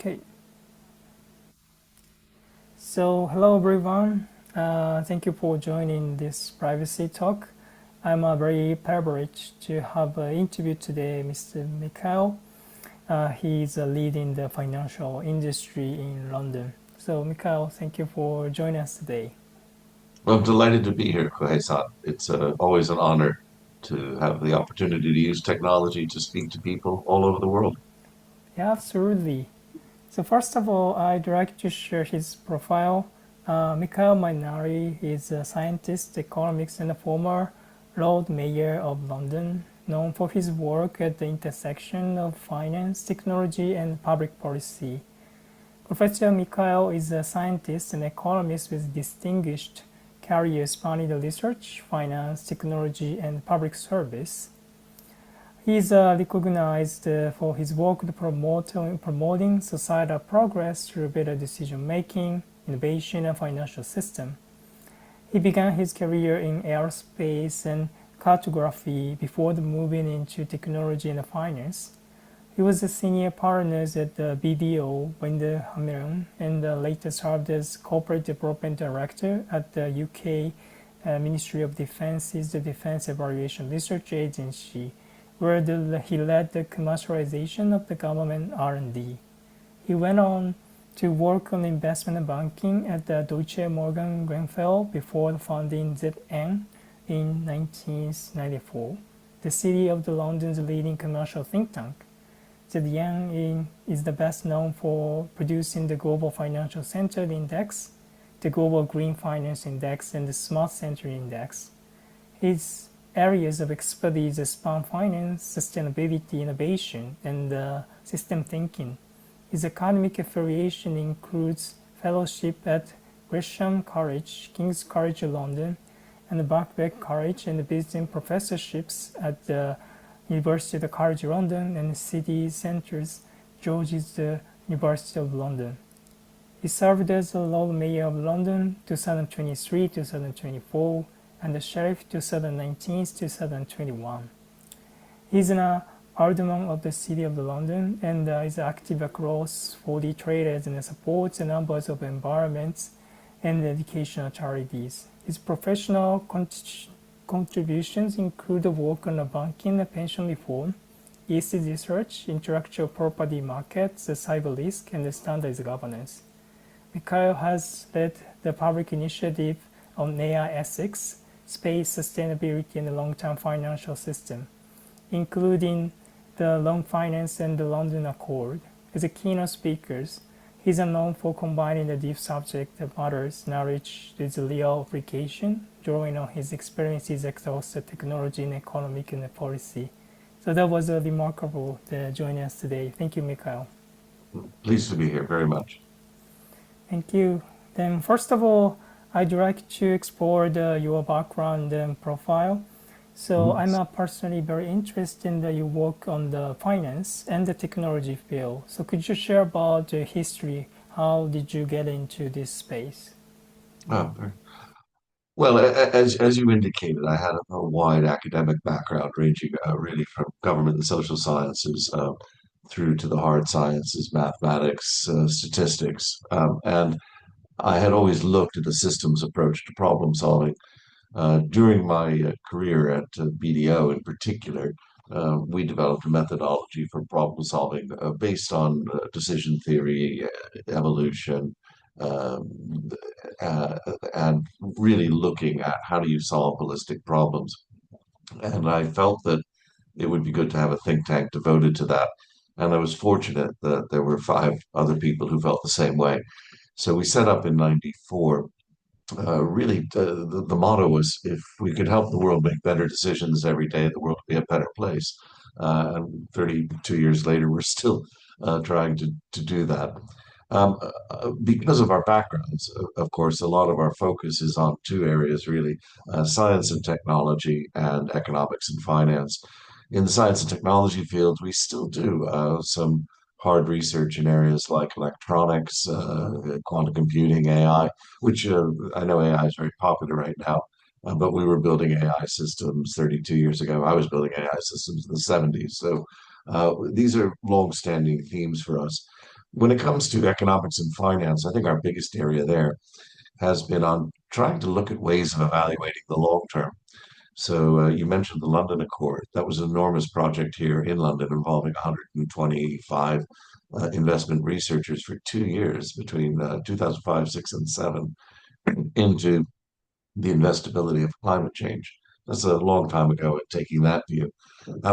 Okay, so hello everyone. Thank you for joining this privacy talk. I'm very privileged to have an interview today, Mr. Mikhail. He's a lead in the financial industry in London. So, Mikhail, thank you for joining us today. Well, I'm delighted to be here, Kohei-san. It's always an honor to have the opportunity to use technology to speak to people all over the world. Yeah, absolutely. So, first of all, I'd like to share his profile. Michael Mainelli is a scientist, economist, and a former Lord Mayor of London, known for his work at the intersection of finance, technology, and public policy. Professor Mikhail is a scientist and economist with distinguished careers spanning research, finance, technology, and public service. He is recognized for his work promoting societal progress through better decision making, innovation, and financial system. He began his career in aerospace and cartography before moving into technology and finance. He was a senior partner at the BDO Hamilton and later served as corporate development director at the UK Ministry of Defence's Defence Evaluation Research Agency, where he led the commercialization of the government R&D. He went on to work on investment banking at the Deutsche Morgan Grenfell before founding ZN in 1994, the city of the London's leading commercial think tank. ZN is the best known for producing the Global Financial Center Index, the Global Green Finance Index, and the Smart Center Index. His areas of expertise span finance, sustainability, innovation, and system thinking. His academic affiliation includes fellowship at Gresham College, King's College London, and Birkbeck College, and visiting professorships at the University of College London and City Centres, George's University of London. He served as the Lord Mayor of London 2023-2024 and the Sheriff 2019-2021. He is an alderman of the City of London and is active across 40 trades and supports a number of environments and educational charities. His professional contributions include work on banking and pension reform, ESG research, intellectual property markets, cyber risk, and standards governance. Mikhail has led the public initiative on AI ethics, space sustainability, and the long-term financial system, including the Long Finance and the London Accord. As a keynote speaker, he's known for combining the deep subject matters knowledge with real application, drawing on his experiences across the technology and economic and policy. So that was a remarkable joining us today. Thank you, Mikhail. Pleased to be here very much. Thank you. Then, first of all, I'd like to explore your background and profile. So, Mhm. I'm personally very interested in your work on the finance and the technology field. So, could you share about the history? How did you get into this space? Oh, well, as you indicated, I had a wide academic background ranging really from government and social sciences through to the hard sciences, mathematics, statistics. And I had always looked at a systems approach to problem solving. During my career at BDO in particular, we developed a methodology for problem solving based on decision theory, evolution, um, uh, and really looking at how do you solve holistic problems. And I felt that it would be good to have a think tank devoted to that. And I was fortunate that there were five other people who felt the same way. So we set up in '94. Really, the motto was if we could help the world make better decisions every day, the world would be a better place. And 32 years later, we're still trying to do that. Because of our backgrounds, of course, a lot of our focus is on two areas really, science and technology and economics and finance. In the science and technology field, we still do some hard research in areas like electronics, quantum computing, AI, which I know AI is very popular right now, but we were building AI systems 32 years ago. I was building AI systems in the '70s. So these are long-standing themes for us. when it comes to economics and finance, I think our biggest area there has been on trying to look at ways of evaluating the long term. So you mentioned the London Accord. That was an enormous project here in London involving 125 investment researchers for 2 years between 2005, 6, and 7 into the investability of climate change. That's a long time ago at taking that view.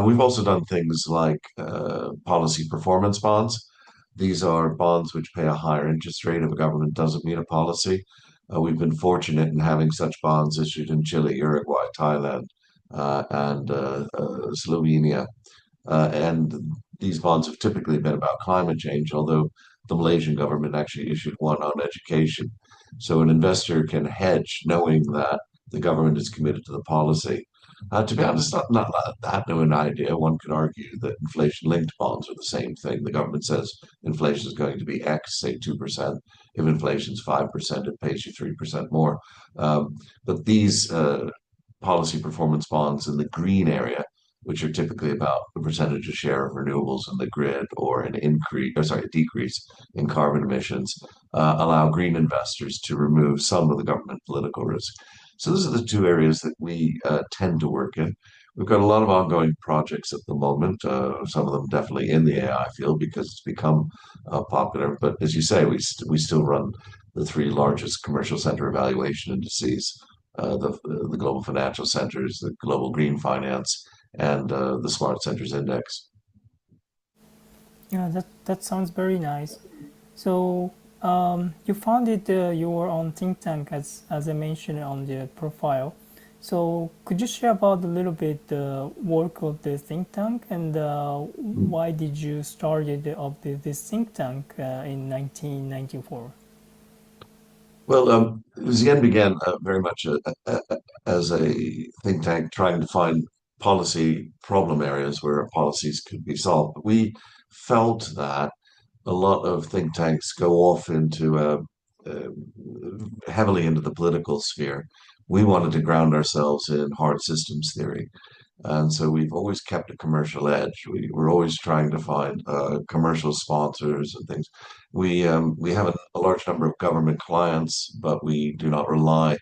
We've also done things like policy performance bonds. These are bonds which pay a higher interest rate if a government doesn't meet a policy. We've been fortunate in having such bonds issued in Chile, Uruguay, Thailand, and Slovenia. And these bonds have typically been about climate change, although the Malaysian government actually issued one on education. So an investor can hedge knowing that the government is committed to the policy. To be honest, not that new an idea. One could argue that inflation-linked bonds are the same thing. The government says inflation is going to be X, say 2%. If inflation's 5%, it pays you 3% more. But these policy performance bonds in the green area, which are typically about the percentage of share of renewables in the grid or an increase, or sorry, a decrease in carbon emissions, allow green investors to remove some of the government political risk. So those are the two areas that we tend to work in. We've got a lot of ongoing projects at the moment, some of them definitely in the AI field because it's become popular. But as you say, we still run the three largest commercial center evaluation indices, the global financial centers, the global green finance, and the Smart Centers Index. Yeah, that sounds very nice. So you founded your own think tank as I mentioned on the profile. So could you share about a little bit the work of the think tank and why did you started this think tank in 1994? Well, Zien began very much as a think tank trying to find policy problem areas where policies could be solved. But we felt that a lot of think tanks go off into uh, heavily into the political sphere. We wanted to ground ourselves in hard systems theory. And so we've always kept a commercial edge. We're always trying to find commercial sponsors and things. We have a large number of government clients, but we do not rely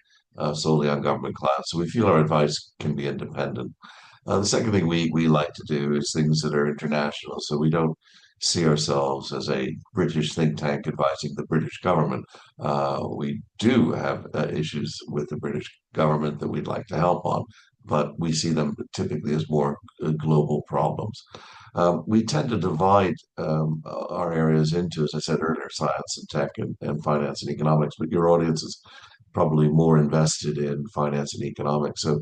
solely on government clients. So we feel our advice can be independent. The second thing we like to do is things that are international. So we don't see ourselves as a British think tank advising the British government. We do have issues with the British government that we'd like to help on, but we see them typically as more global problems. We tend to divide our areas into, as I said earlier, science and tech and finance and economics, but your audience is probably more invested in finance and economics. So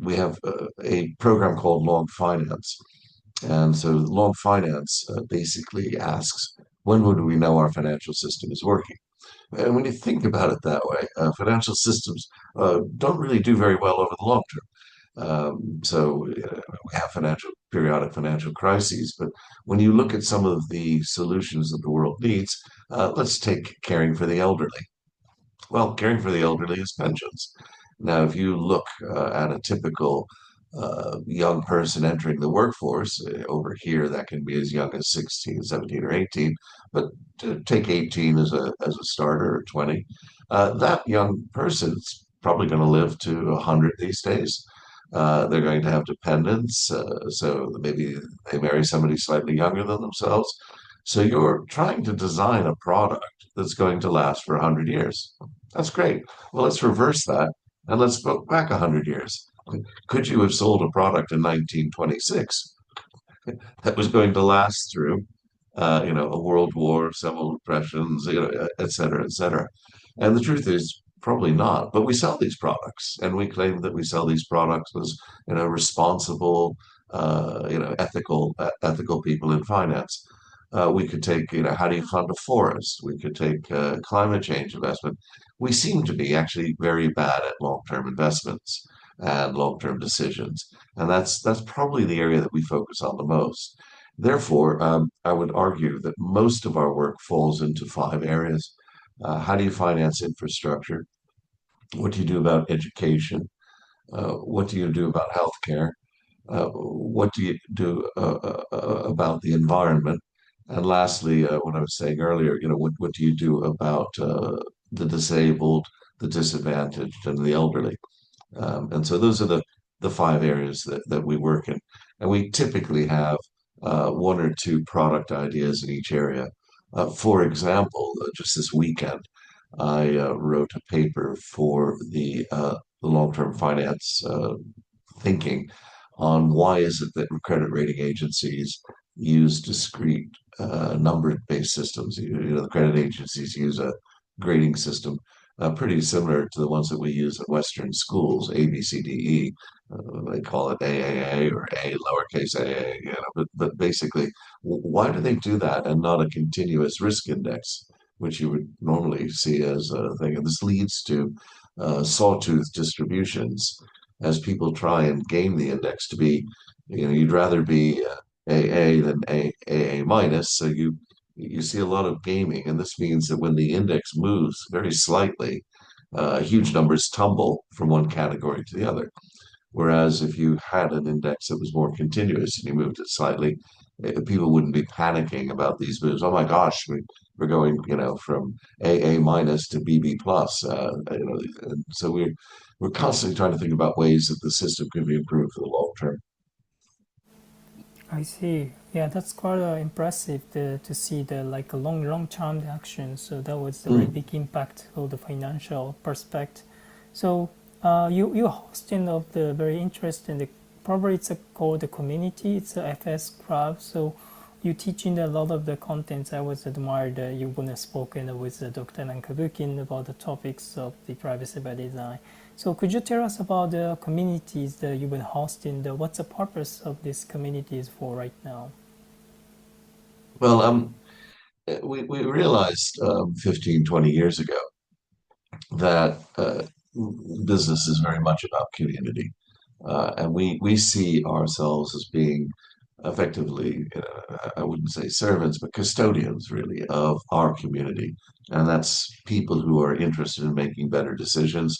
we have a program called Long Finance. And so long finance basically asks, when would we know our financial system is working? And when you think about it that way, financial systems don't really do very well over the long term. We have periodic financial crises, but when you look at some of the solutions that the world needs, let's take caring for the elderly. Well, caring for the elderly is pensions. Now, if you look at a typical young person entering the workforce, over here, that can be as young as 16, 17, or 18, but take 18 as a starter or 20. That young person's probably going to live to 100 these days. They're going to have dependents, so maybe they marry somebody slightly younger than themselves. So you're trying to design a product that's going to last for 100 years. That's great. Well, let's reverse that and let's go back 100 years. Could you have sold a product in 1926 that was going to last through, a world war, several depressions, et cetera, et cetera? And the truth is, probably not. But we sell these products, and we claim that we sell these products as, responsible, ethical people in finance. We could take, how do you fund a forest? We could take climate change investment. We seem to be actually very bad at long-term investments and long-term decisions, and that's probably the area that we focus on the most. Therefore, I would argue that most of our work falls into five areas. How do you finance infrastructure? What do you do about education? What do you do about healthcare? What do you do about the environment? And lastly, what I was saying earlier, what do you do about the disabled, the disadvantaged, and the elderly? And so those are the five areas that we work in. And we typically have one or two product ideas in each area. For example, just this weekend, I wrote a paper for the long-term finance thinking on why is it that credit rating agencies use discrete number-based systems. The credit agencies use a grading system pretty similar to the ones that we use at Western schools, A, B, C, D, E. They call it AAA or A lowercase a, but basically, why do they do that and not a continuous risk index, which you would normally see as a thing? And this leads to sawtooth distributions as people try and game the index to be, you'd rather be AA than AA minus. So you see a lot of gaming, and this means that when the index moves very slightly, huge numbers tumble from one category to the other. Whereas if you had an index that was more continuous and you moved it slightly, people wouldn't be panicking about these moves. Oh my gosh, we're going, from AA minus to BB plus. And so we're constantly trying to think about ways that the system can be improved for the long term. I see. Yeah, that's quite impressive to see the like a long term action. So that was a very Mm. big impact of the financial perspective. So you hosting of the very interesting. Probably it's called the community. It's a FS club. So you teaching a lot of the contents. I was admired that you're gonna spoken with Dr. Nankabukin about the topics of the privacy by design. So could you tell us about the communities that you've been hosting? What's the purpose of these communities for right now? Well, we realized 15, 20 years ago that business is very much about community. And we see ourselves as being effectively, I wouldn't say servants, but custodians really of our community. And that's people who are interested in making better decisions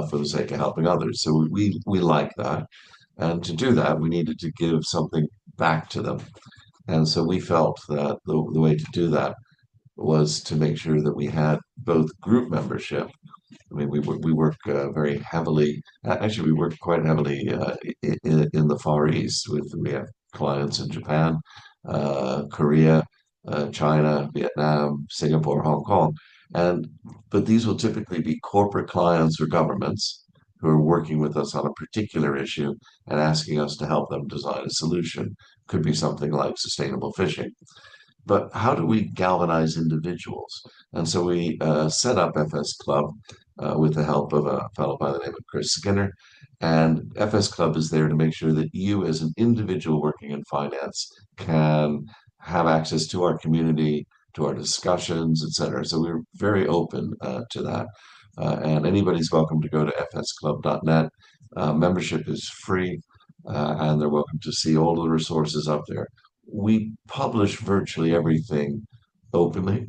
for the sake of helping others. So we like that. And to do that, we needed to give something back to them. And so we felt that the way to do that was to make sure that we had both group membership. I mean, we work very heavily. Actually, we work quite heavily in the Far East. We have clients in Japan, Korea, China, Vietnam, Singapore, Hong Kong, and but these will typically be corporate clients or governments who are working with us on a particular issue and asking us to help them design a solution. Could be something like sustainable fishing, but how do we galvanize individuals? And so we set up FS Club with the help of a fellow by the name of Chris Skinner. And FS Club is there to make sure that you, as an individual working in finance, can have access to our community, to our discussions, et cetera. So we're very open to that. And anybody's welcome to go to fsclub.net. Membership is free, and they're welcome to see all the resources up there. We publish virtually everything openly,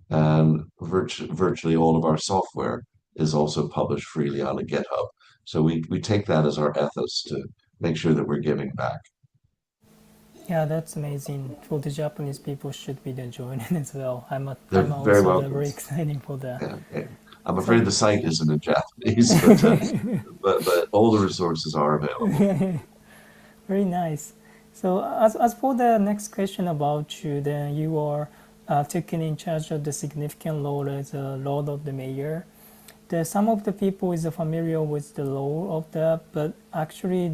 and virtually all of our software is also published freely on a GitHub. So we take that as our ethos to make sure that we're giving back. Yeah, that's amazing. For the Japanese people should be the joining as well. They're I'm very also welcome. very excited for that. Yeah. I'm So afraid the site isn't in Japanese, but all the resources are available. very nice. So as for the next question about you, then you are taking in charge of the significant role as a Lord of the Mayor. Some of the people is familiar with the law of that, but actually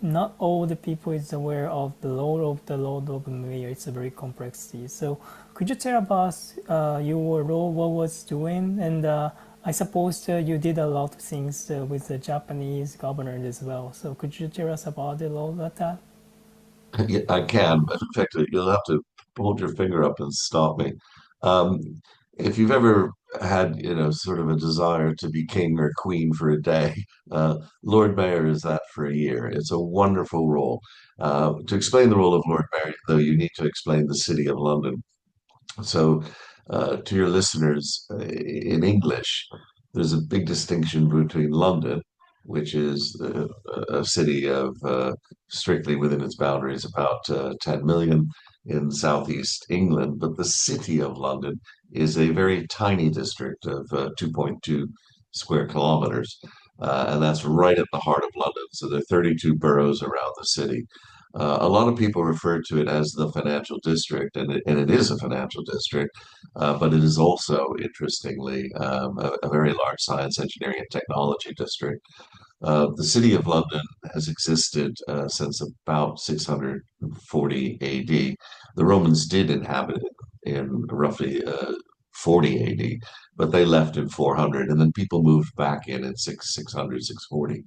not all the people is aware of the law of the Lord of the Mayor. It's a very complex. So could you tell us your role, what was doing, and I suppose you did a lot of things with the Japanese governor as well. So could you tell us about the law of that? Yeah, I can, but in fact, you'll have to hold your finger up and stop me. Um, if you've ever had, sort of a desire to be king or queen for a day, Lord Mayor is that for a year. It's a wonderful role. To explain the role of Lord Mayor, though, you need to explain the City of London. So, to your listeners, in English, there's a big distinction between London, which is a city of strictly within its boundaries, about 10 million. in southeast England, but the city of London is a very tiny district of 2.2 square kilometers. And that's right at the heart of London. So there are 32 boroughs around the city. A lot of people refer to it as the financial district, and it is a financial district, but it is also, interestingly, a very large science, engineering, and technology district. The city of London has existed since about 640 AD. The Romans did inhabit it in roughly 40 AD, but they left in 400, and then people moved back in 600, 640.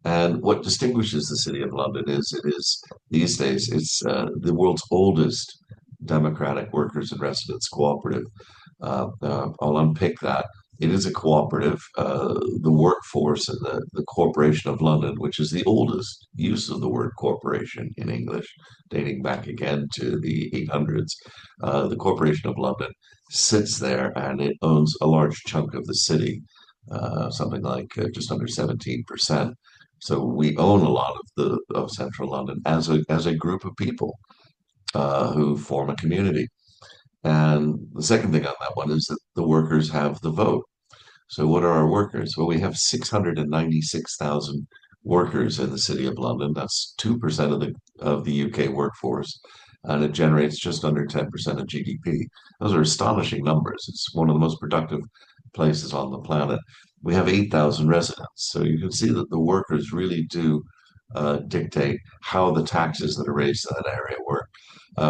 And what distinguishes the City of London is it is these days it's the world's oldest democratic workers and residents cooperative. I'll unpick that. It is a cooperative. The workforce and the Corporation of London, which is the oldest use of the word corporation in English, dating back again to the 800s. The Corporation of London sits there and it owns a large chunk of the city, something like just under 17%. So we own a lot of the of central London as a group of people who form a community. And the second thing on that one is that the workers have the vote. So what are our workers? Well, we have 696,000 workers in the City of London. That's 2% of the UK workforce, and it generates just under 10% of GDP. Those are astonishing numbers. It's one of the most productive places on the planet. We have 8,000 residents, so you can see that the workers really do dictate how the taxes that are raised in that area work.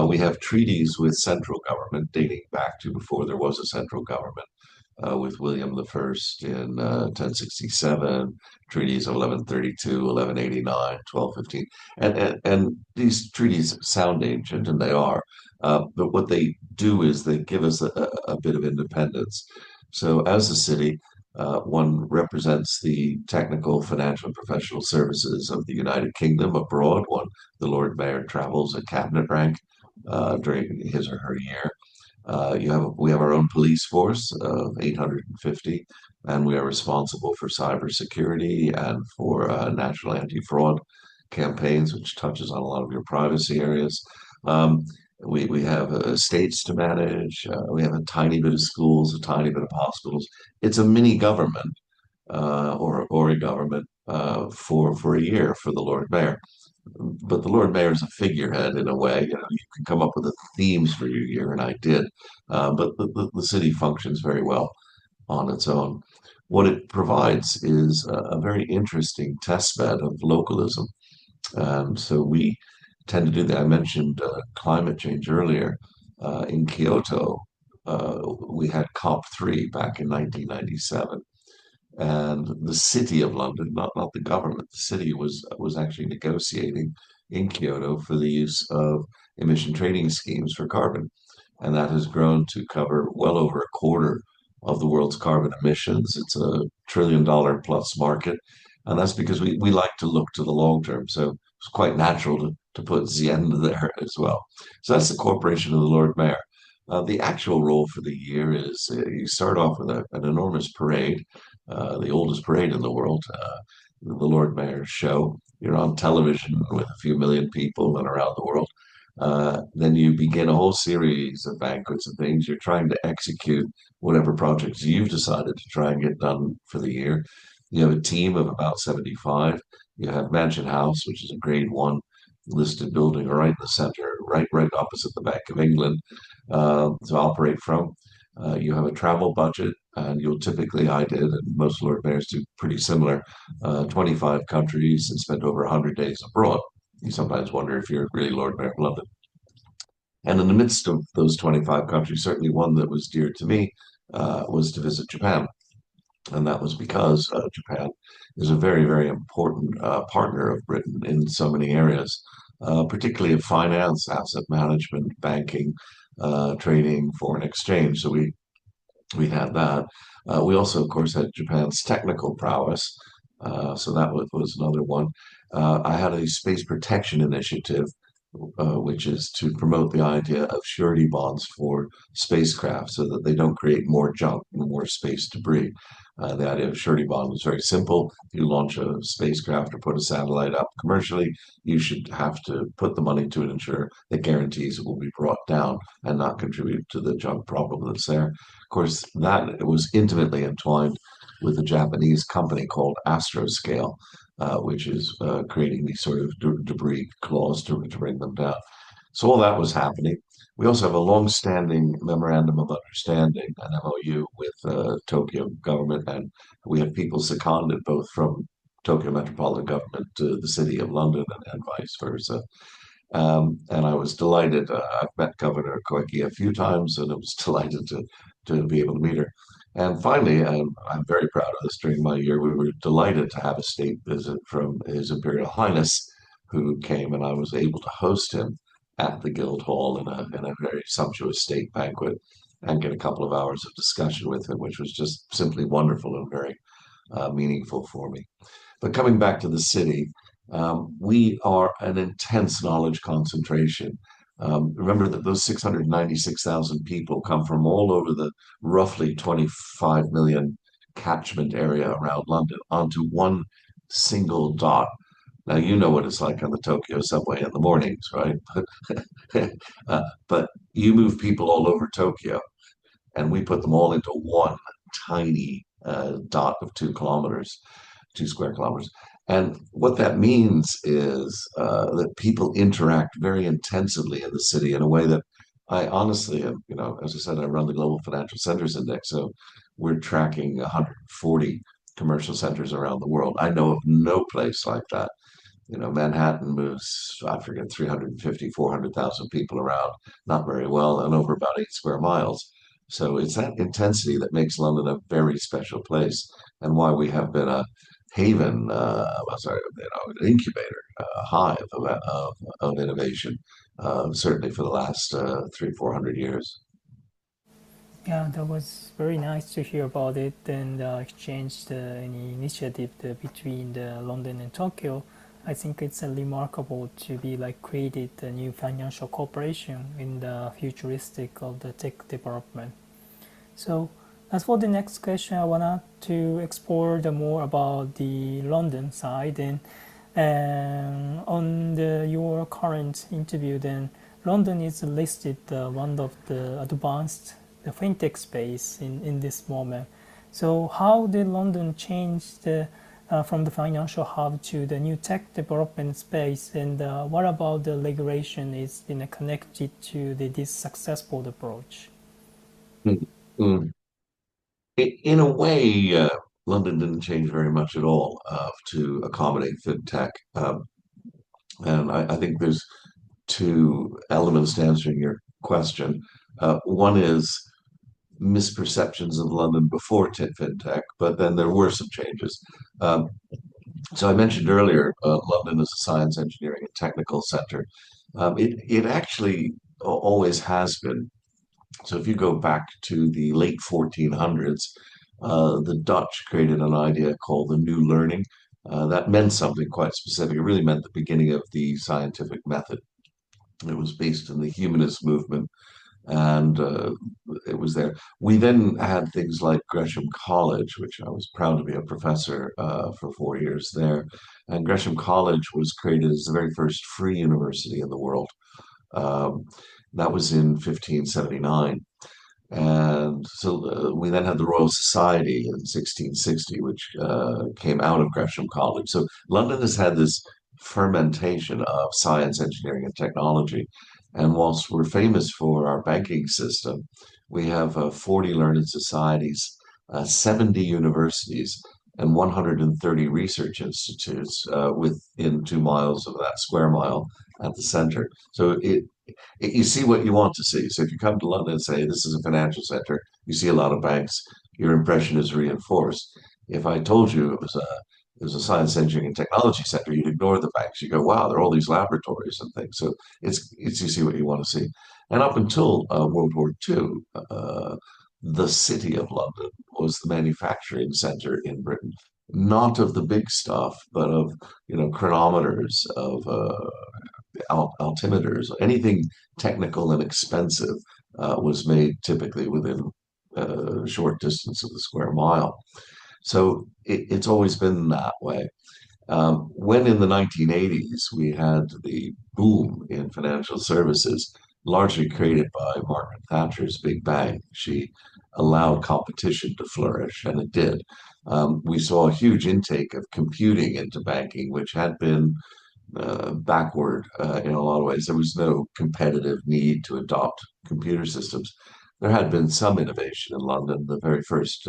We have treaties with central government dating back to before there was a central government with William the First in 1067, treaties of 1132, 1189, 1215. And these treaties sound ancient, and they are. But what they do is they give us a bit of independence. So as a city, one represents the technical, financial, and professional services of the United Kingdom abroad. One, the Lord Mayor travels at cabinet rank during his or her year. We have our own police force of 850, and we are responsible for cybersecurity and for national anti-fraud campaigns, which touches on a lot of your privacy areas. Um, we have estates to manage. We have a tiny bit of schools, a tiny bit of hospitals. It's a mini government or a government for a year for the Lord Mayor. But the Lord Mayor is a figurehead in a way. You know, you can come up with the themes for your year, and I did. But the city functions very well on its own. What it provides is a very interesting test bed of localism. So we tend to do that. I mentioned climate change earlier. In Kyoto, we had COP3 back in 1997. And the city of London, not the government, the city was actually negotiating in Kyoto for the use of emission trading schemes for carbon. And that has grown to cover well over a quarter of the world's carbon emissions. It's a $1 trillion plus market. And that's because we like to look to the long term. So it's quite natural to put Xi'an there as well. So that's the corporation of the Lord Mayor. The actual role for the year is you start off with an enormous parade, the oldest parade in the world, the Lord Mayor's show. You're on television with a few million people and around the world. Then you begin a whole series of banquets and things. You're trying to execute whatever projects you've decided to try and get done for the year. You have a team of about 75. You have Mansion House, which is a grade one listed building right in the center, right opposite the Bank of England to operate from. You have a travel budget, and you'll typically, I did, and most Lord Mayors do pretty similar, 25 countries and spend over 100 days abroad. You sometimes wonder if you're really Lord Mayor of London. And in the midst of those 25 countries, certainly one that was dear to me was to visit Japan. And that was because Japan is a very, very important partner of Britain in so many areas, particularly in finance, asset management, banking, trading, foreign exchange. So we had that. We also, of course, had Japan's technical prowess. So that was another one. I had a space protection initiative which is to promote the idea of surety bonds for spacecraft so that they don't create more junk and more space debris. The idea of surety bond is very simple. If you launch a spacecraft or put a satellite up commercially, you should have to put the money to ensure that guarantees it will be brought down and not contribute to the junk problem that's there. Of course, that was intimately entwined with a Japanese company called Astroscale, which is creating these sort of debris claws to bring them down. So all that was happening. We also have a long-standing memorandum of understanding, an MOU, with Tokyo government, and we have people seconded both from Tokyo metropolitan government to the city of London and vice versa. And I was delighted. I've met Governor Koike a few times, and I was delighted to be able to meet her. And finally, I'm very proud of this. During my year, we were delighted to have a state visit from His Imperial Highness, who came, and I was able to host him at the Guildhall in a very sumptuous state banquet, and get a couple of hours of discussion with him, which was just simply wonderful and very meaningful for me. But coming back to the city, we are an intense knowledge concentration. Remember that those 696,000 people come from all over the roughly 25 million catchment area around London onto one single dot. Now, you know what it's like on the Tokyo subway in the mornings, right? But you move people all over Tokyo, and we put them all into one tiny dot of 2 kilometers, 2 square kilometers. And what that means is that people interact very intensively in the city in a way that I honestly, as I said, I run the Global Financial Centers Index, so we're tracking 140 commercial centers around the world. I know of no place like that. Manhattan moves, I forget, 350, 400,000 people around, not very well, and over about 8 square miles. So it's that intensity that makes London a very special place, and why we have been a haven, sorry, an incubator, a hive of innovation, certainly for the last 300, 400 years. Yeah, that was very nice to hear about it and exchange any initiative between London and Tokyo. I think it's remarkable to be like created a new financial corporation in the futuristic of the tech development. So as for the next question, I wanted to explore the more about the London side and on your current interview, then London is listed one of the advanced the fintech space in this moment. So how did London change from the financial hub to the new tech development space, and what about the regulation is connected to this successful approach? Mm. Mm. In a way, London didn't change very much at all to accommodate fintech. And I think there's two elements to answering your question. One is misperceptions of London before fintech, but then there were some changes. Um, so I mentioned earlier, London is a science, engineering, and technical center. It actually always has been. So if you go back to the late 1400s, the Dutch created an idea called the New Learning. That meant something quite specific. It really meant the beginning of the scientific method. It was based in the humanist movement, and it was there. We then had things like Gresham College, which I was proud to be a professor for 4 years there. And Gresham College was created as the very first free university in the world. Um, that was in 1579. And so we then had the Royal Society in 1660, which came out of Gresham College. So London has had this fermentation of science, engineering, and technology. And whilst we're famous for our banking system, we have 40 learned societies, 70 universities, and 130 research institutes within 2 miles of that square mile at the center. So you see what you want to see. So if you come to London and say this is a financial center, you see a lot of banks, your impression is reinforced. If I told you it was a science, engineering, and technology center, you'd ignore the banks. You go, wow, there are all these laboratories and things. So it's you see what you want to see. And up until World War II, the city of London was the manufacturing center in Britain, not of the big stuff, but of chronometers, of altimeters, anything technical and expensive was made typically within a short distance of the square mile. So it's always been that way. When in the 1980s we had the boom in financial services, largely created by Margaret Thatcher's Big Bang, she allowed competition to flourish, and it did. We saw a huge intake of computing into banking, which had been backward in a lot of ways. There was no competitive need to adopt computer systems. There had been some innovation in London. The very first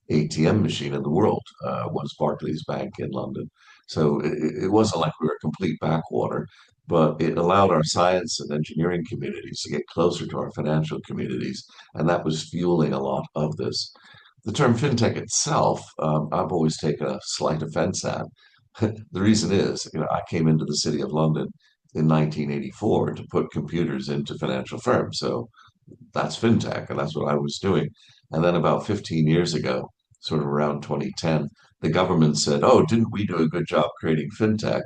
ATM machine in the world was Barclays Bank in London. So it wasn't like we were a complete backwater, but it allowed our science and engineering communities to get closer to our financial communities, and that was fueling a lot of this. The term fintech itself, I've always taken a slight offense at. The reason is, I came into the city of London in 1984 to put computers into financial firms. So that's fintech, and that's what I was doing. And then about 15 years ago, sort of around 2010, the government said, "Oh, didn't we do a good job creating fintech?"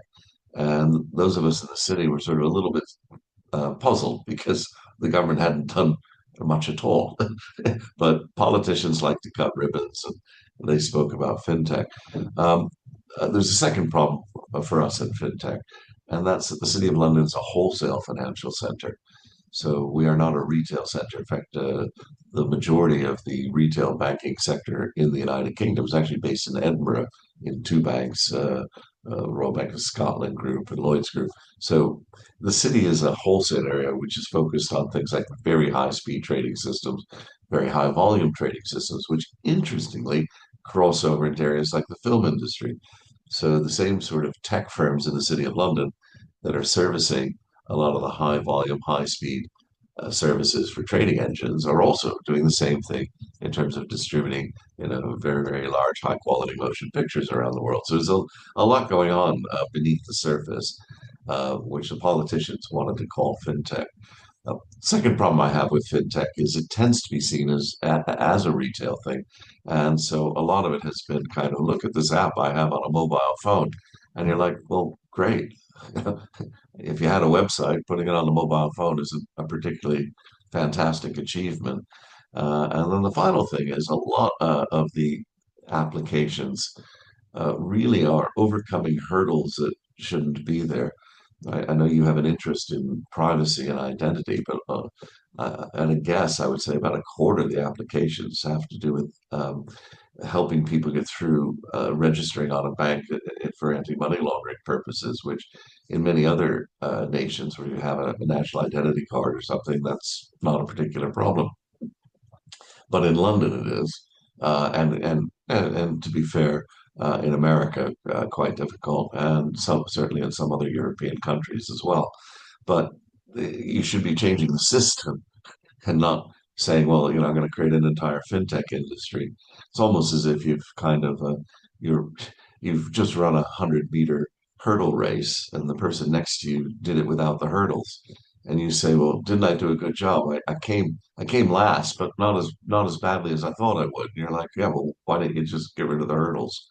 And those of us in the city were sort of a little bit puzzled because the government hadn't done much at all. But politicians like to cut ribbons, and they spoke about fintech. Um, there's a second problem for us in fintech, and that's that the City of London is a wholesale financial center. So we are not a retail center. In fact, the majority of the retail banking sector in the United Kingdom is actually based in Edinburgh in two banks, Royal Bank of Scotland Group and Lloyd's Group. So the city is a wholesale area which is focused on things like very high speed trading systems, very high volume trading systems, which interestingly cross over into areas like the film industry. So the same sort of tech firms in the City of London that are servicing a lot of the high volume, high speed services for trading engines are also doing the same thing in terms of distributing, very, very large, high quality motion pictures around the world. So there's a lot going on beneath the surface, which the politicians wanted to call fintech. Second problem I have with fintech is it tends to be seen as a retail thing, and so a lot of it has been kind of look at this app I have on a mobile phone, and you're like, well, great. If you had a website, putting it on a mobile phone isn't a particularly fantastic achievement. And then the final thing is a lot of the applications really are overcoming hurdles that shouldn't be there. I know you have an interest in privacy and identity, but at a guess, I would say about a quarter of the applications have to do with helping people get through registering on a bank for anti-money laundering purposes, which in many other nations where you have a national identity card or something, that's not a particular problem. But in London, it is, and to be fair, in America, quite difficult, and some certainly in some other European countries as well. But you should be changing the system and not saying, well, I'm going to create an entire fintech industry. It's almost as if you've kind of you're you've just run 100-meter hurdle race, and the person next to you did it without the hurdles, and you say, well, didn't I do a good job? I came last, but not as badly as I thought I would. And you're like, yeah, well, why didn't you just get rid of the hurdles?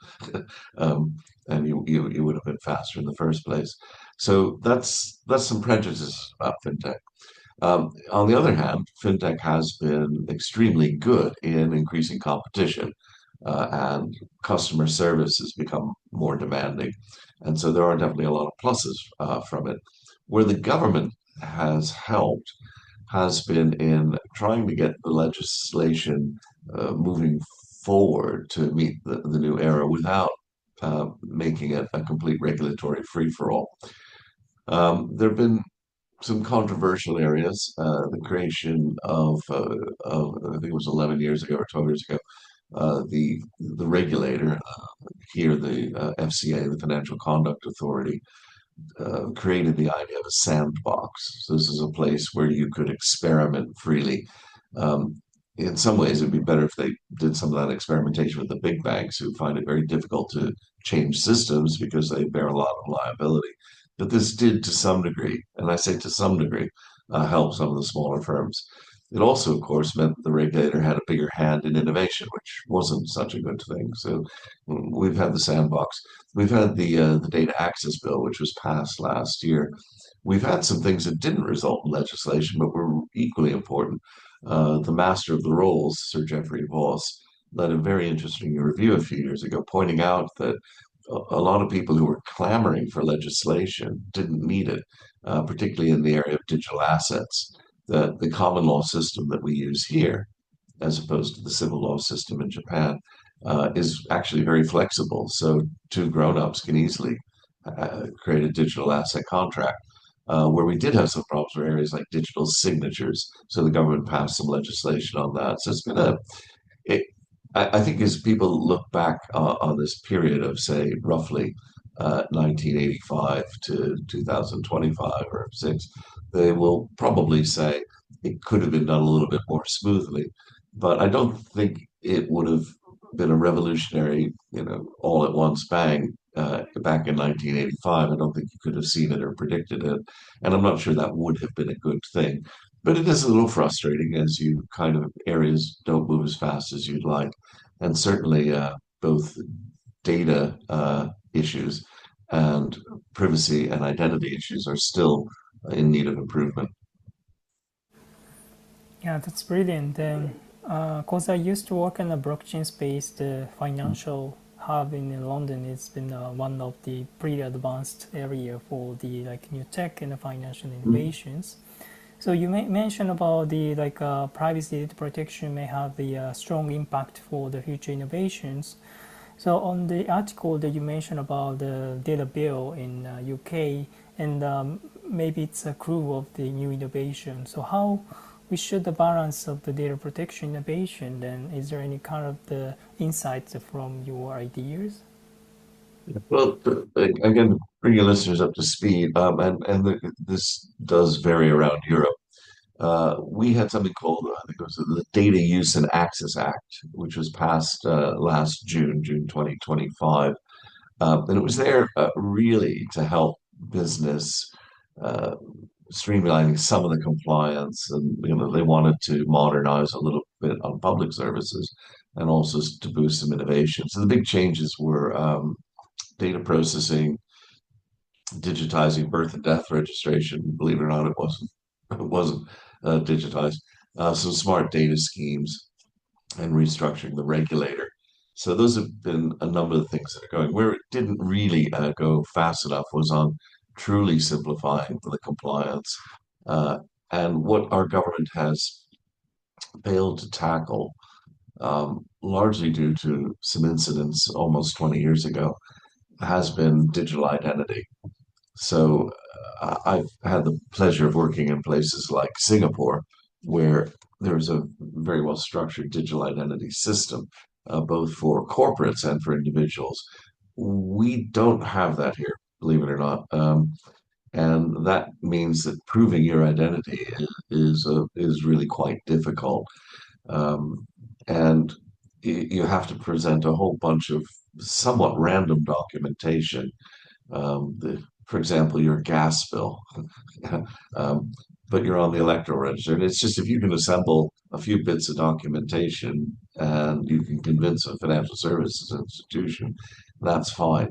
um, and you would have been faster in the first place. So that's some prejudice about fintech. On the other hand, fintech has been extremely good in increasing competition, and customer service has become more demanding. And so there are definitely a lot of pluses from it. Where the government has helped has been in trying to get the legislation moving forward to meet the new era without making it a complete regulatory free-for-all. There have been some controversial areas. The creation of I think it was 11 years ago or 12 years ago, the regulator here, the FCA, the Financial Conduct Authority, created the idea of a sandbox. So this is a place where you could experiment freely. Um, in some ways, it'd be better if they did some of that experimentation with the big banks who find it very difficult to change systems because they bear a lot of liability. But this did, to some degree, and I say to some degree, help some of the smaller firms. It also, of course, meant the regulator had a bigger hand in innovation, which wasn't such a good thing. So we've had the sandbox. We've had the data access bill, which was passed last year, we've had some things that didn't result in legislation, but were equally important. The master of the rolls, Sir Geoffrey Voss, led a very interesting review a few years ago, pointing out that a lot of people who were clamoring for legislation didn't need it, particularly in the area of digital assets. The common law system that we use here, as opposed to the civil law system in Japan, is actually very flexible. So two grown-ups can easily create a digital asset contract. Where we did have some problems were areas like digital signatures. So the government passed some legislation on that. So it's been it, I think as people look back on this period of, say, roughly 1985 to 2025 or six, they will probably say it could have been done a little bit more smoothly. But I don't think it would have been a revolutionary, all at once bang back in 1985. I don't think you could have seen it or predicted it. And I'm not sure that would have been a good thing. But it is a little frustrating as you kind of areas don't move as fast as you'd like. And certainly both data issues and privacy and identity issues are still in need of improvement. Yeah, that's brilliant. Then, because I used to work in the blockchain space, the financial hub in London has been one of the pretty advanced area for the like new tech and the financial innovations. So you mentioned about the like privacy data protection may have the strong impact for the future innovations. So on the article that you mentioned about the data bill in UK, and maybe it's a clue of the new innovation. So how we should the balance of the data protection innovation? Then is there any kind of the insights from your ideas? Well, again, bring your listeners up to speed, this does vary around Europe. We had something called, I think it was the Data Use and Access Act, which was passed last June 2025. And it was there really to help business uh, streamlining some of the compliance. And, they wanted to modernize a little bit on public services and also to boost some innovation. So the big changes were data processing, digitizing birth and death registration. Believe it or not, it wasn't digitized. Some smart data schemes and restructuring the regulator. So those have been a number of things that are going. Where it didn't really go fast enough was on truly simplifying the compliance. Uh, and what our government has failed to tackle, largely due to some incidents almost 20 years ago, has been digital identity. So I've had the pleasure of working in places like Singapore, where there's a very well structured digital identity system, both for corporates and for individuals. We don't have that here, believe it or not. And that means that proving your identity is really quite difficult. Um, and you have to present a whole bunch of somewhat random documentation, for example, your gas bill, um, but you're on the electoral register. And it's just if you can assemble a few bits of documentation and you can convince a financial services institution, that's fine.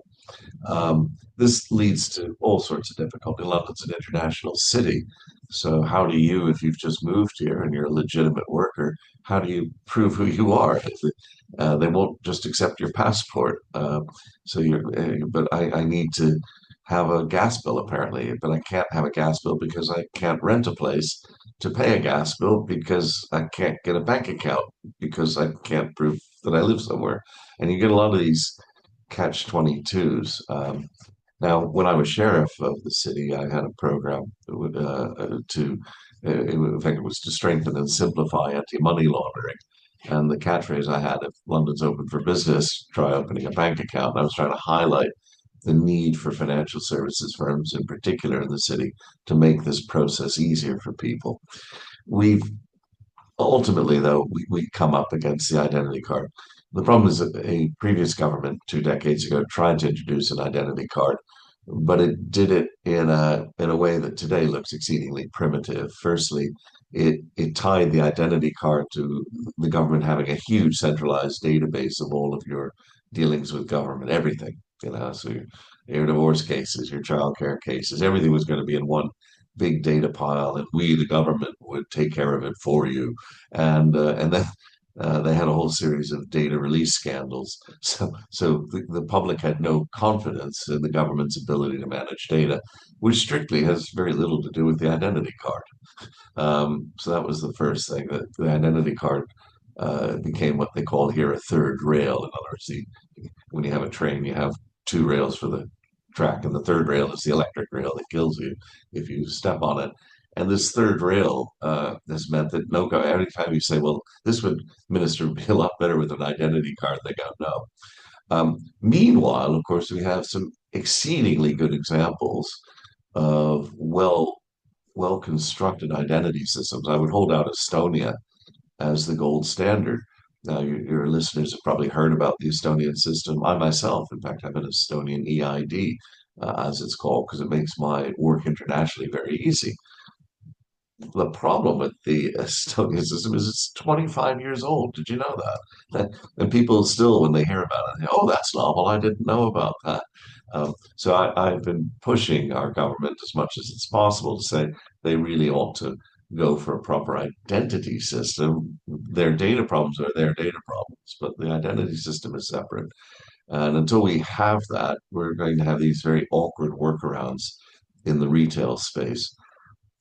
This leads to all sorts of difficulty. London's an international city. So, how do you, if you've just moved here and you're a legitimate worker, how do you prove who you are? They won't just accept your passport. But I need to have a gas bill apparently, but I can't have a gas bill because I can't rent a place to pay a gas bill because I can't get a bank account because I can't prove that I live somewhere. And you get a lot of these catch 22s. Now, when I was sheriff of the city, I had a program in fact, it was to strengthen and simplify anti-money laundering. And the catchphrase I had, if London's open for business, try opening a bank account. And I was trying to highlight the need for financial services firms, in particular in the city, to make this process easier for people. We've ultimately, though, we come up against the identity card. The problem is that a previous government 2 decades ago tried to introduce an identity card, but it did it in a way that today looks exceedingly primitive. Firstly, it tied the identity card to the government having a huge centralized database of all of your dealings with government, everything, so your divorce cases, your child care cases, everything was going to be in one big data pile, and we, the government, would take care of it for you. And then they had a whole series of data release scandals. So the public had no confidence in the government's ability to manage data, which strictly has very little to do with the identity card. So that was the first thing, that the identity card became what they call here a third rail. In other words, when you have a train, you have two rails for the track, and the third rail is the electric rail that kills you if you step on it. And this third rail has meant that every time you say, well, this would minister be a lot better with an identity card, they go, no. Meanwhile, of course, we have some exceedingly good examples of well constructed identity systems. I would hold out Estonia as the gold standard. Now, your listeners have probably heard about the Estonian system. I myself, in fact, have an Estonian EID, as it's called, because it makes my work internationally very easy. The problem with the Estonian system is it's 25 years old. Did you know that? And people still, when they hear about it, oh, that's novel. I didn't know about that. So I've been pushing our government as much as it's possible to say they really ought to go for a proper identity system. Their data problems are their data problems, but the identity system is separate. And until we have that, we're going to have these very awkward workarounds in the retail space.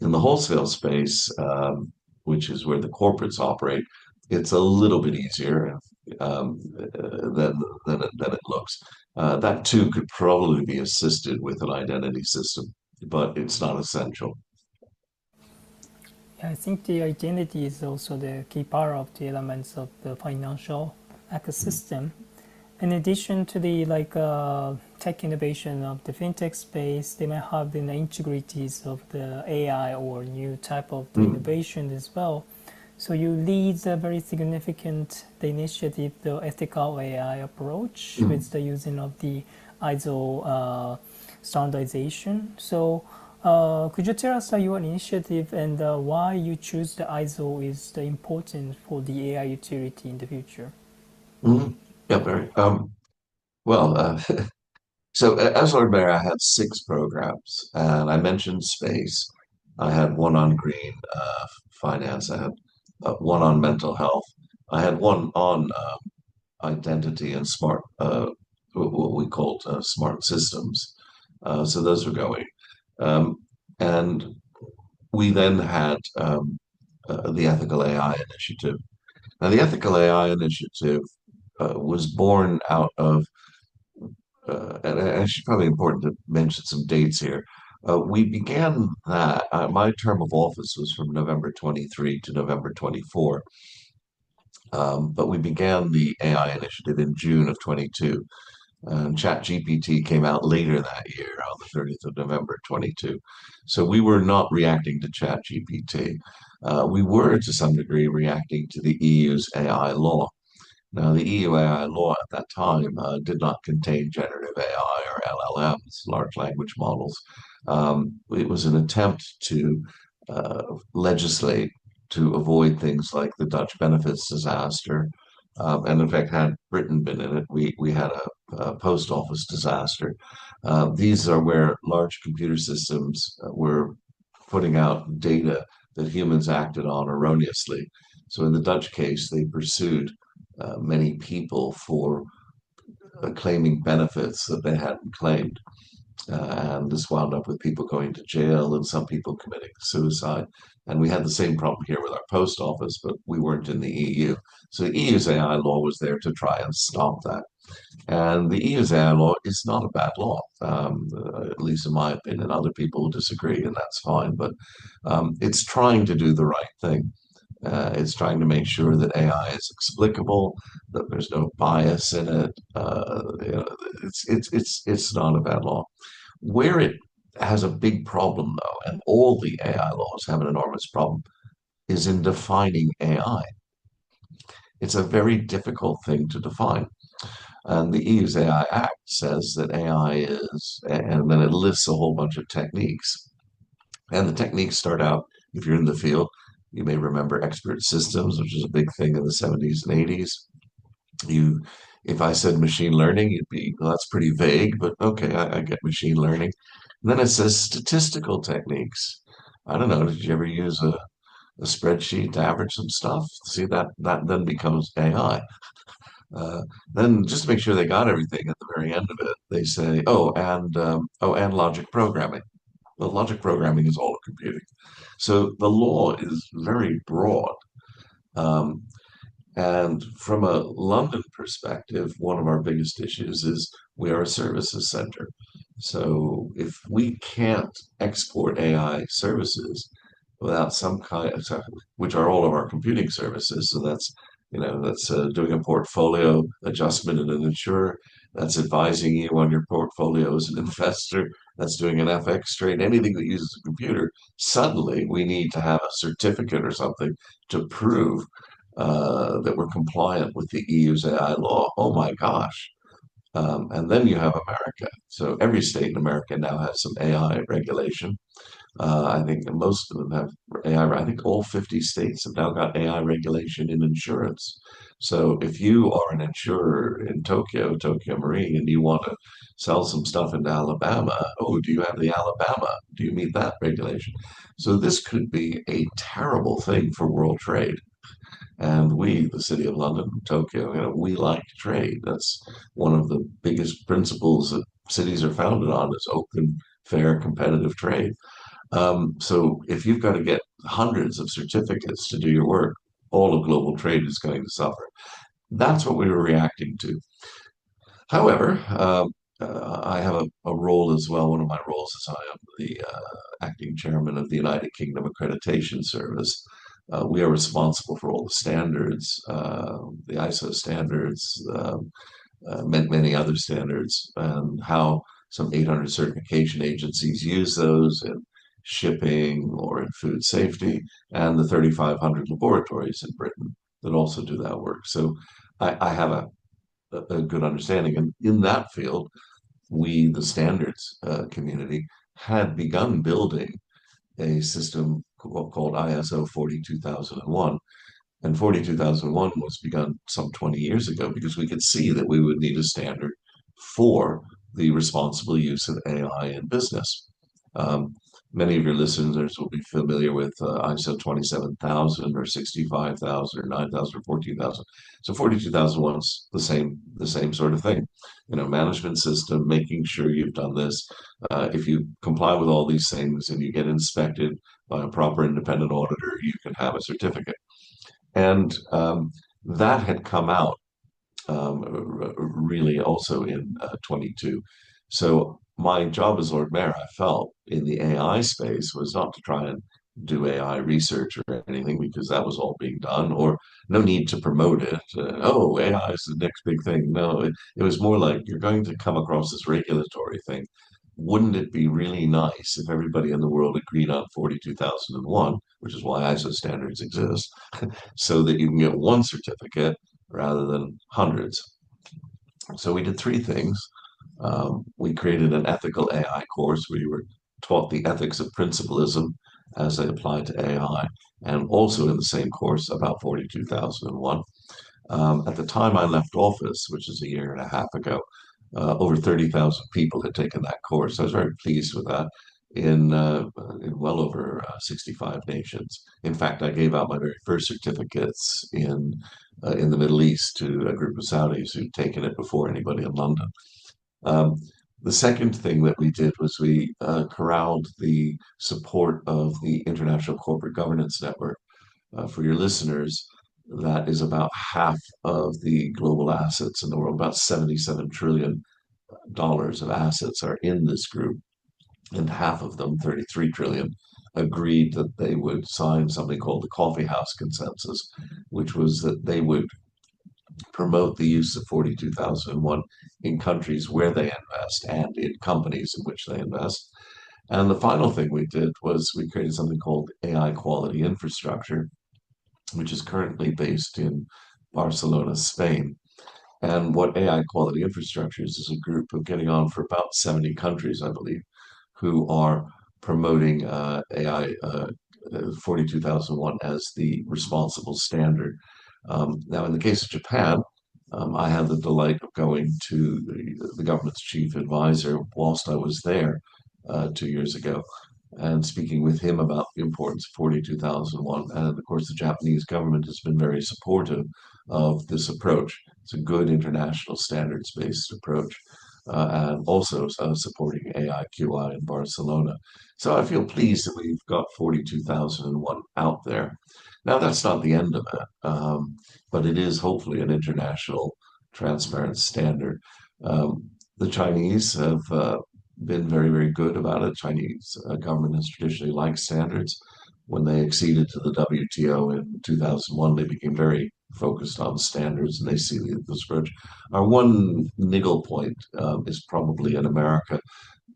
In the wholesale space, which is where the corporates operate, it's a little bit easier than it looks. That too could probably be assisted with an identity system, but it's not essential. Yeah, I think the identity is also the key part of the elements of the financial ecosystem. In addition to the tech innovation of the fintech space, they might have the integrities of the AI or new type of the Mm, innovation as well. So you lead a very significant the initiative, the ethical AI approach mm. with the using of the ISO standardization. So could you tell us your initiative and why you choose the ISO is the important for the AI utility in the future? Mm. Yeah, very. Well, so as Lord Mayor, I had six programs, and I mentioned space. I had one on green finance. I had one on mental health. I had one on identity and smart, what we called smart systems. So those were going. Um, and we then had the Ethical AI Initiative. Now, the Ethical AI Initiative was born out of and it's probably important to mention some dates here. We began that. My term of office was from November 23 to November 24, but we began the AI initiative in June of 22. ChatGPT came out later that year, on the 30th of November 22. So we were not reacting to ChatGPT. We were, to some degree, reacting to the EU's AI law. Now, the EU AI law at that time did not contain generative AI or LLMs, large language models. It was an attempt to legislate to avoid things like the Dutch benefits disaster. And in fact, had Britain been in it, we had a post office disaster. These are where large computer systems were putting out data that humans acted on erroneously. So in the Dutch case, they pursued many people for claiming benefits that they hadn't claimed. And this wound up with people going to jail and some people committing suicide. And we had the same problem here with our post office, but we weren't in the EU. So the EU's AI law was there to try and stop that. And the EU's AI law is not a bad law, at least in my opinion. Other people disagree, and that's fine. But it's trying to do the right thing. It's trying to make sure that AI is explicable, that there's no bias in it. It's not a bad law. Where it has a big problem, though, and all the AI laws have an enormous problem, is in defining AI. It's a very difficult thing to define. And the EU's AI Act says that AI is, and then it lists a whole bunch of techniques. And the techniques start out, if you're in the field, you may remember expert systems, which was a big thing in the 70s and 80s. You, if I said machine learning, you'd be, well, that's pretty vague, but okay, I get machine learning. And then it says statistical techniques. I don't know, did you ever use a spreadsheet to average some stuff? See, that then becomes AI. Uh, then just to make sure they got everything at the very end of it, they say, and logic programming. Well, logic programming is all of computing. So the law is very broad. Um, and from a London perspective, one of our biggest issues is we are a services center. So if we can't export AI services without some kind of, which are all of our computing services, so that's doing a portfolio adjustment in an insurer, that's advising you on your portfolio as an investor, that's doing an FX trade, anything that uses a computer. Suddenly, we need to have a certificate or something to prove that we're compliant with the EU's AI law. Oh my gosh. And then you have America. So every state in America now has some AI regulation. I think most of them have AI. I think all 50 states have now got AI regulation in insurance. So if you are an insurer in Tokyo Marine, and you want to sell some stuff into Alabama, oh, do you have the Alabama? Do you meet that regulation? So this could be a terrible thing for world trade. And we, the City of London, Tokyo, we like trade. That's one of the biggest principles that cities are founded on is open, fair, competitive trade. So if you've got to get hundreds of certificates to do your work, all of global trade is going to suffer. That's what we were reacting to. However, I have a role as well. One of my roles is I am the acting chairman of the United Kingdom Accreditation Service. We are responsible for all the standards, the ISO standards, many other standards, and how some 800 certification agencies use those in shipping or in food safety, and the 3,500 laboratories in Britain that also do that work. So I have a good understanding. And in that field, we, the standards community, had begun building a system called ISO 42001. And 42001 was begun some 20 years ago because we could see that we would need a standard for the responsible use of AI in business. Um, Many of your listeners will be familiar with ISO 27,000 or 65,000 or 9,000 or 14,000. So 42,001 is the same sort of thing. Management system, making sure you've done this. If you comply with all these things and you get inspected by a proper independent auditor, you can have a certificate. And that had come out really also in 22. So my job as Lord Mayor, I felt in the AI space was not to try and do AI research or anything because that was all being done, or no need to promote it. Oh, AI is the next big thing. No, it was more like you're going to come across this regulatory thing. Wouldn't it be really nice if everybody in the world agreed on 42,001, which is why ISO standards exist, so that you can get one certificate rather than hundreds? So we did three things. We created an ethical AI course where you were taught the ethics of principalism as they apply to AI, and also in the same course about 42,001. At the time I left office, which is a year and a half ago, over 30,000 people had taken that course. I was very pleased with that in well over 65 nations. In fact, I gave out my very first certificates in the Middle East to a group of Saudis who'd taken it before anybody in London. Um, the second thing that we did was we corralled the support of the International Corporate Governance Network. For your listeners, that is about half of the global assets in the world. About $77 trillion of assets are in this group, and half of them, 33 trillion, agreed that they would sign something called the Coffee House Consensus, which was that they would promote the use of 42,001 in countries where they invest and in companies in which they invest. And the final thing we did was we created something called AI quality infrastructure, which is currently based in Barcelona, Spain. And what AI quality infrastructure is a group of getting on for about 70 countries, I believe, who are promoting AI 42,001 as the responsible standard. Now, in the case of Japan, I had the delight of going to the government's chief advisor whilst I was there 2 years ago. and speaking with him about the importance of 42001. And of course, the Japanese government has been very supportive of this approach. It's a good international standards-based approach, and also supporting AIQI in Barcelona. So I feel pleased that we've got 42001 out there. Now, that's not the end of it, but it is hopefully an international transparent standard. The Chinese have been very, very good about it. Chinese government has traditionally liked standards. When they acceded to the WTO in 2001, they became very focused on standards, and they see this approach. Our one niggle point is probably in America.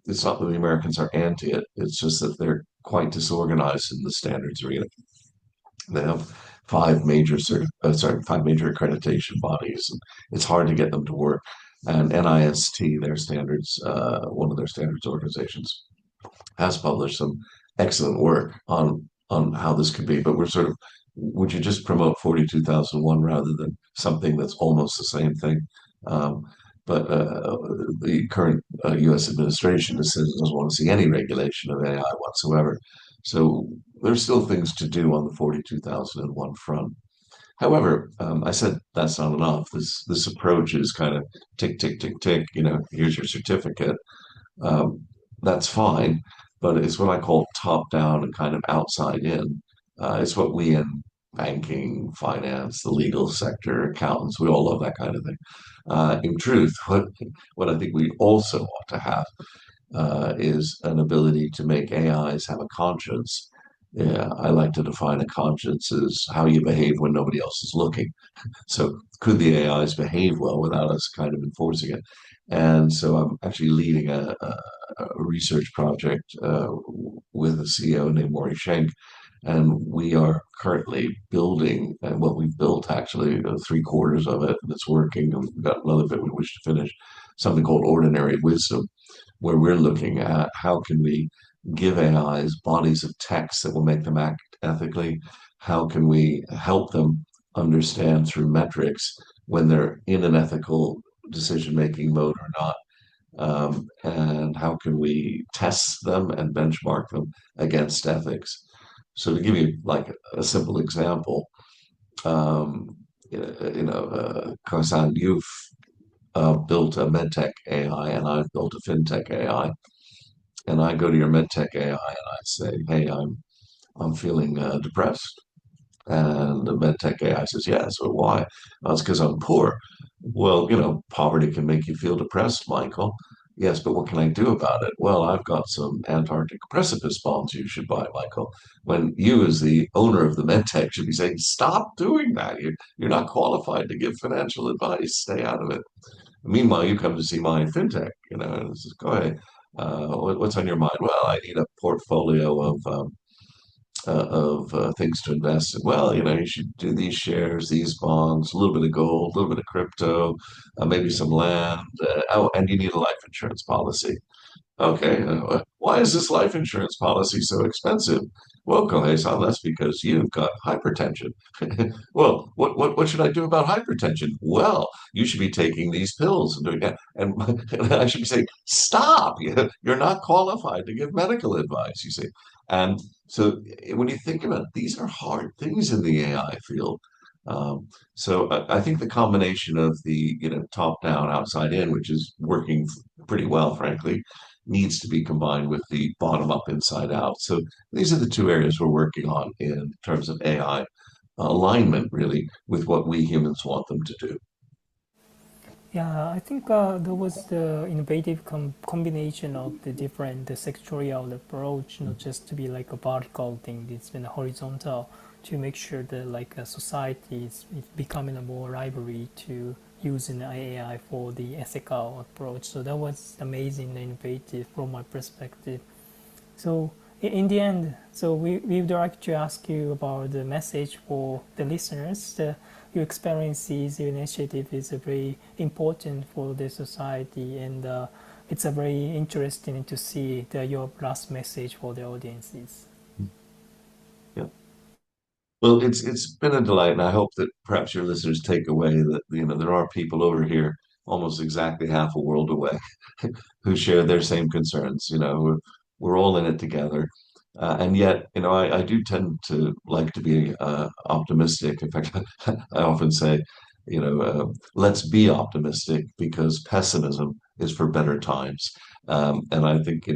It's not that the Americans are anti it; it's just that they're quite disorganized in the standards arena. They have five major accreditation bodies, and it's hard to get them to work. And NIST, their standards, one of their standards organizations, has published some excellent work on how this could be. But we're sort of, would you just promote 42001 rather than something that's almost the same thing? Um, but the current U.S. administration doesn't want to see any regulation of AI whatsoever. So there's still things to do on the 42001 front. However, I said that's not enough. This approach is kind of tick, tick, tick, tick. Here's your certificate. Um, that's fine, but it's what I call top down and kind of outside in. It's what we in banking, finance, the legal sector, accountants, we all love that kind of thing. In truth, what I think we also want to have is an ability to make AIs have a conscience. Yeah, I like to define a conscience as how you behave when nobody else is looking. So could the AIs behave well without us kind of enforcing it? And so I'm actually leading a research project with a CEO named Maury Schenk, and we are currently building, and what we've built actually, three-quarters of it, and it's working, and we've got another bit we wish to finish, something called ordinary wisdom, where we're looking at how can we give AIs bodies of text that will make them act ethically? How can we help them understand through metrics when they're in an ethical decision-making mode or not? And how can we test them and benchmark them against ethics? So to give you like a simple example, um, Kausan, you've built a medtech AI and I've built a fintech AI. And I go to your medtech AI and I say, "Hey, I'm feeling depressed." And the medtech AI says, "Yeah." So why? "Oh, it's because I'm poor." Well, poverty can make you feel depressed, Michael. Yes, but what can I do about it? Well, I've got some Antarctic precipice bonds you should buy, Michael. When you, as the owner of the medtech, should be saying, "Stop doing that. You're not qualified to give financial advice. Stay out of it." Meanwhile, you come to see my fintech, and it says, "Go ahead. What's on your mind?" "Well, I need a portfolio of things to invest in." "Well, you should do these shares, these bonds, a little bit of gold, a little bit of crypto, maybe some land. Oh, and you need a life insurance policy." "Okay, why is this life insurance policy so expensive?" "Well, Kohei-san, that's because you've got hypertension." "Well, what should I do about hypertension?" "Well, you should be taking these pills and doing that." And I should be saying, "Stop! You're not qualified to give medical advice," you see. And so when you think about it, these are hard things in the AI field. So I think the combination of the top down, outside in, which is working pretty well, frankly, needs to be combined with the bottom up, inside out. So these are the two areas we're working on in terms of AI alignment, really, with what we humans want them to do. Yeah, I think there was the innovative combination of the different the sectorial approach, not just to be like a vertical thing, it's been horizontal to make sure that like a society is becoming a more library to using AI for the ethical approach. So that was amazing and innovative from my perspective. So in the end, so we would like to ask you about the message for the listeners. Your experiences, your initiative is very important for the society, and it's a very interesting to see your last message for the audiences. Yeah. Well, it's been a delight, and I hope that perhaps your listeners take away that there are people over here, almost exactly half a world away, who share their same concerns. We're all in it together. And yet, I do tend to like to be optimistic. In fact, I often say, let's be optimistic because pessimism is for better times. And I think,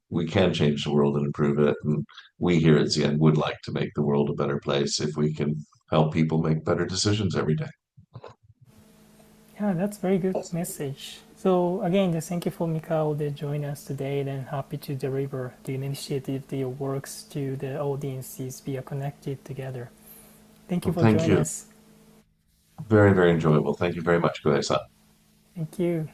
we can change the world and improve it. And we here at ZN would like to make the world a better place if we can help people make better decisions every day. Yeah, that's very good message. So again, just thank you for Mikhail to join us today and happy to deliver the initiative, the works to the audiences be connected together. Thank you Well, for thank joining you. us. Very, very enjoyable. Thank you very much, Guesa. Thank you.